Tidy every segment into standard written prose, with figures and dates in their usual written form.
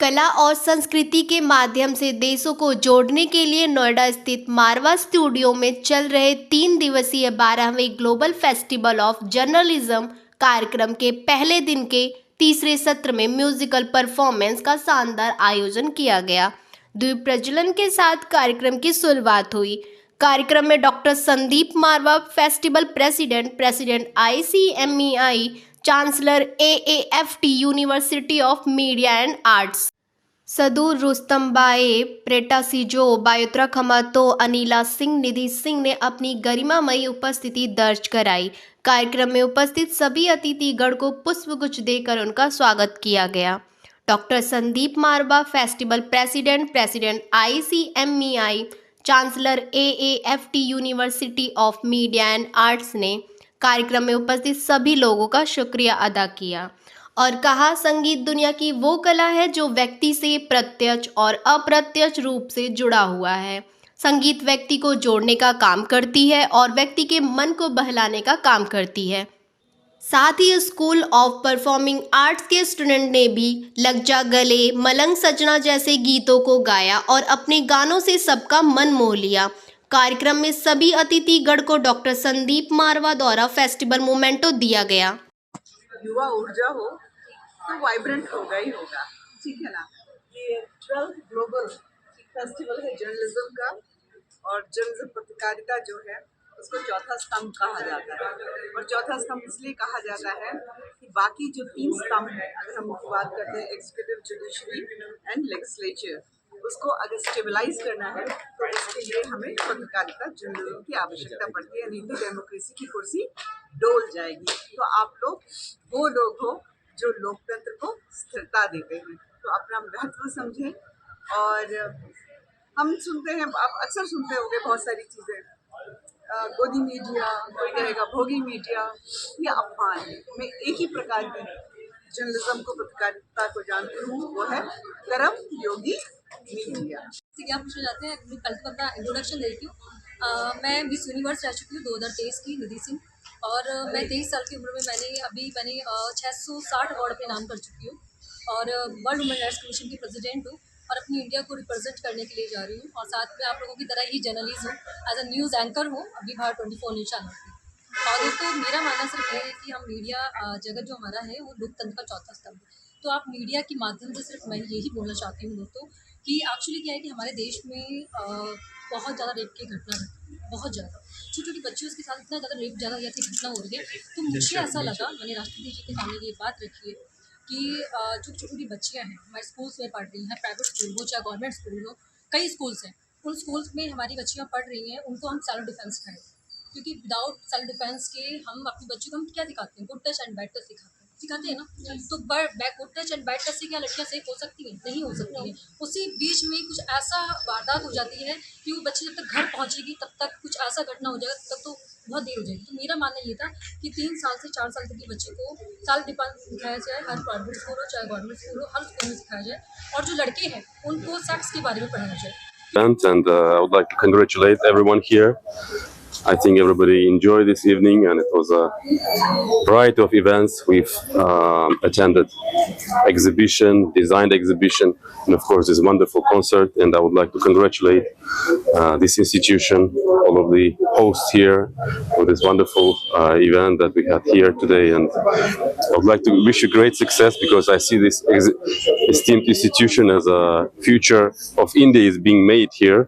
कला और संस्कृति के माध्यम से देशों को जोड़ने के लिए नोएडा स्थित मारवा स्टूडियो में चल रहे 3 दिवसीय 12वें ग्लोबल फेस्टिवल ऑफ जर्नलिज्म कार्यक्रम के पहले दिन के तीसरे सत्र में म्यूजिकल परफॉर्मेंस का शानदार आयोजन किया गया। द्वीप प्रज्वलन के साथ कार्यक्रम की शुरुआत हुई। कार्यक्रम में doctor Sandeep Marwah, festival president ICMEI, chancellor AAFT university of media and arts, सदूर रुस्तमबाए, प्रेटासिजो, बायोत्रा खमातो, अनिला सिंह, निधि सिंह ने अपनी गरिमामयी उपस्थिति दर्ज कराई। कार्यक्रम में उपस्थित सभी अतिथिगण को पुष्पगुच्छ देकर उनका स्वागत किया गया। Doctor Sandeep Marwah, festival president ICMEI, chancellor AAFT university of media and arts ने कार्यक्रम में उपस्थित सभी लोगों का शुक्रिया अदा किया और कहा, संगीत दुनिया की वो कला है जो व्यक्ति से प्रत्यक्ष और अप्रत्यक्ष रूप से जुड़ा हुआ है। संगीत व्यक्ति को जोड़ने का काम करती है और व्यक्ति के मन को बहलाने का काम करती है। साथ ही स्कूल ऑफ परफॉर्मिंग आर्ट्स के स्टूडेंट ने भी लग जा गले, मलंग सजना जैसे गीतों को गाया और अपने गानों से सबका मन मोह लिया। कार्यक्रम में सभी अतिथिगण को डॉक्टर संदीप मारवा द्वारा फेस्टिवल मोमेंटो दिया गया। युवा ऊर्जा हो तो वाइब्रेंट होगा ही होगा, ठीक है ना। ये 12th ग्लोबल फेस्टिवल है जर्नलिज्म का, और जर्नलिज्म पत्रकारिता जो है उसको चौथा स्तंभ कहा जाता है। और चौथा स्तंभ इसलिए कहा जाता है कि बाकी जो 3 स्तंभ है, अगर हम मुख्य बात करते हैं एग्जीक्यूटिव, जुडिशरी एंड लेजिस्लेचर, उसको अगर स्टेबलाइज करना है तो इसके लिए हमें पत्रकारिता जर्नलिज्म की आवश्यकता पड़ती है, नहीं तो डेमोक्रेसी की कुर्सी डोल जाएगी। तो आप लोग वो लोग हो जो लोकतंत्र को स्थिरता देते हैं, तो अपना महत्व समझें। और हम सुनते हैं, आप अक्सर सुनते होंगे बहुत सारी चीज़ें, गोदी मीडिया, कोई कहेगा भोगी मीडिया, ये अफवाह है। मैं एक ही प्रकार की जर्नलिज्म को, पत्रकारिता को जानती हूँ, वो है कर्म योगी मीडिया। क्या पूछना चाहते हैं? पहले तो अपना इंट्रोडक्शन दे देती हूँ। मैं मिस यूनिवर्स रह चुकी हूँ 2023 की, निधि सिंह। और मैं 23 साल की उम्र में मैंने 660 अवार्ड पे नाम कर चुकी हूँ और वर्ल्ड वुमेन राइट्स कमीशन की प्रेसिडेंट हूँ और अपनी इंडिया को रिप्रेजेंट करने के लिए जा रही हूँ। और साथ में आप लोगों की तरह ही जर्नलिस्ट हूँ, एज अ न्यूज़ एंकर हूँ अभी भारत 24 न्यूज़ चैनल की। और दोस्तों, मेरा मानना सिर्फ ये है कि हम मीडिया जगत जो हमारा है वो लोकतंत्र का चौथा स्तंभ है। तो आप मीडिया के माध्यम से सिर्फ मैं यही बोलना चाहती हूँ दोस्तों कि एक्चुअली क्या है कि हमारे देश में बहुत ज़्यादा रेप की घटना है, बहुत ज़्यादा छोटी छोटी बच्चियों के साथ इतना ज़्यादा रेप ज़्यादा ऐसी घटना हो रही है। तो मुझे ऐसा लगा, मैंने राष्ट्रपति जी के सामने ये बात रखी है कि जो छोटी छोटी बच्चियाँ हैं हमारे स्कूल्स में पढ़ रही हैं, प्राइवेट स्कूल हो चाहे गवर्नमेंट स्कूल हो, कई स्कूल्स हैं, उन स्कूल्स में हमारी बच्चियाँ पढ़ रही हैं, उनको हम सेल्फ डिफेंस सिखाएं। क्योंकि विदाउट सेल्फ डिफेंस के हम अपनी बच्चों को हम क्या सिखाते हैं? Good touch and bad touch सिखाते हैं ना। तो good touch and bad touch से क्या लड़कियाँ सेफ हो सकती हैं? नहीं हो सकती हैं। उसी बीच में कुछ ऐसा वारदात हो जाती है कि वो बच्ची जब तक घर पहुँचेगी तब तक कुछ ऐसा घटना हो जाएगा, तब तो बहुत देर हो जाएगी। तो मेरा मानना ये था कि 3 साल से 4 साल तक के बच्चे को सेल्फ डिफेंस सिखाया जाए, हर प्राइवेट स्कूल हो चाहे गवर्नमेंट स्कूल हो, हर स्कूल में सिखाया जाए। और जो लड़के हैं उनको सेक्स के बारे में पढ़ाया जाए। And I would like to congratulate everyone here. I think everybody enjoyed this evening, and it was a variety of events. We've attended exhibition, designed exhibition, and of course this wonderful concert. And I would like to congratulate this institution, all of the hosts here, for this wonderful event that we had here today. And I would like to wish you great success, because I see this esteemed institution as a future of India is being made here.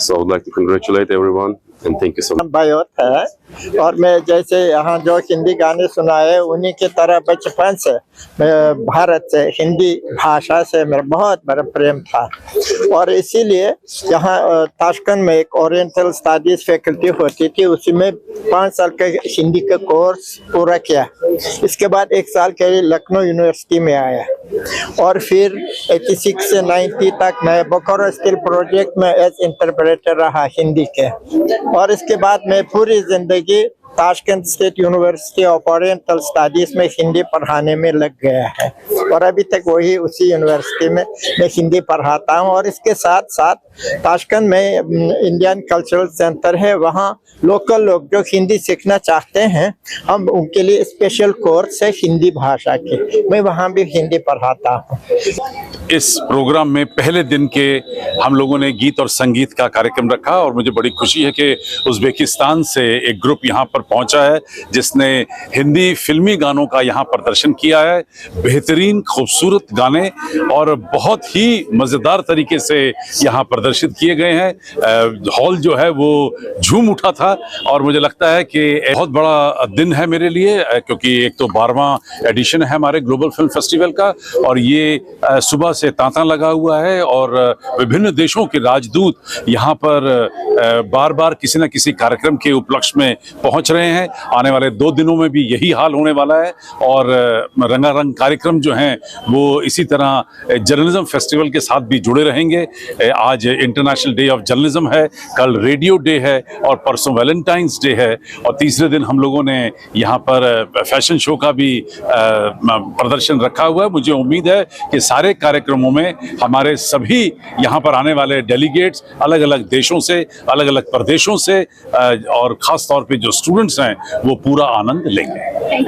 So I would like to congratulate everyone. And thank you so much. बायोत है, और मैं जैसे यहाँ जो हिंदी गाने सुनाए उन्हीं की तरह बचपन से मैं भारत से हिंदी भाषा से मेरा बहुत बड़ा प्रेम था। और इसीलिए यहाँ ताशकंद में एक ओरिएंटल स्टडीज फैकल्टी होती थी, उसी में 5 साल का हिंदी का कोर्स पूरा किया। इसके बाद 1 साल के लिए लखनऊ यूनिवर्सिटी में आया और फिर 86 से 90 तक मैं बोकारो स्किल प्रोजेक्ट में एज इंटरप्रेटर रहा हिंदी के। और इसके बाद मैं पूरी जिंदगी Tashkent state university of oriental studies में हिंदी पढ़ाने में लग गया है और अभी तक वही उसी यूनिवर्सिटी में मैं हिंदी पढ़ाता हूँ। और इसके साथ साथ ताशकंद में इंडियन कल्चरल सेंटर है, वहाँ लोकल लोग जो हिंदी सीखना चाहते हैं हम उनके लिए स्पेशल कोर्स है हिंदी भाषा के, मैं वहाँ भी हिंदी पढ़ाता हूँ। इस प्रोग्राम में पहले दिन के हम लोगों ने गीत और संगीत का कार्यक्रम रखा और मुझे बड़ी खुशी है कि उज़्बेकिस्तान से एक ग्रुप यहाँ पर पहुँचा है जिसने हिंदी फिल्मी गानों का यहाँ प्रदर्शन किया है। बेहतरीन खूबसूरत गाने और बहुत ही मज़ेदार तरीके से यहाँ प्रदर्शित किए गए हैं। हॉल जो है वो झूम उठा था और मुझे लगता है कि बहुत बड़ा दिन है मेरे लिए, क्योंकि एक तो 12वां एडिशन है हमारे ग्लोबल फिल्म फेस्टिवल का और ये सुबह से तांता लगा हुआ है और विभिन्न देशों के राजदूत यहाँ पर बार बार किसी न किसी कार्यक्रम के उपलक्ष्य में पहुँच रहे हैं। आने वाले 2 दिनों में भी यही हाल होने वाला है और रंगारंग कार्यक्रम जो हैं वो इसी तरह जर्नलिज्म फेस्टिवल के साथ भी जुड़े रहेंगे। आज इंटरनेशनल डे ऑफ जर्नलिज्म है, कल रेडियो डे है और परसों वैलेंटाइंस डे है और तीसरे दिन हम लोगों ने यहाँ पर फैशन शो का भी प्रदर्शन रखा हुआ है। मुझे उम्मीद है कि सारे कार्यक्रमों में हमारे सभी यहाँ पर आने वाले डेलीगेट्स अलग अलग देशों से, अलग अलग प्रदेशों से और ख़ास तौर पे जो स्टूडेंट्स हैं वो पूरा आनंद लेंगे।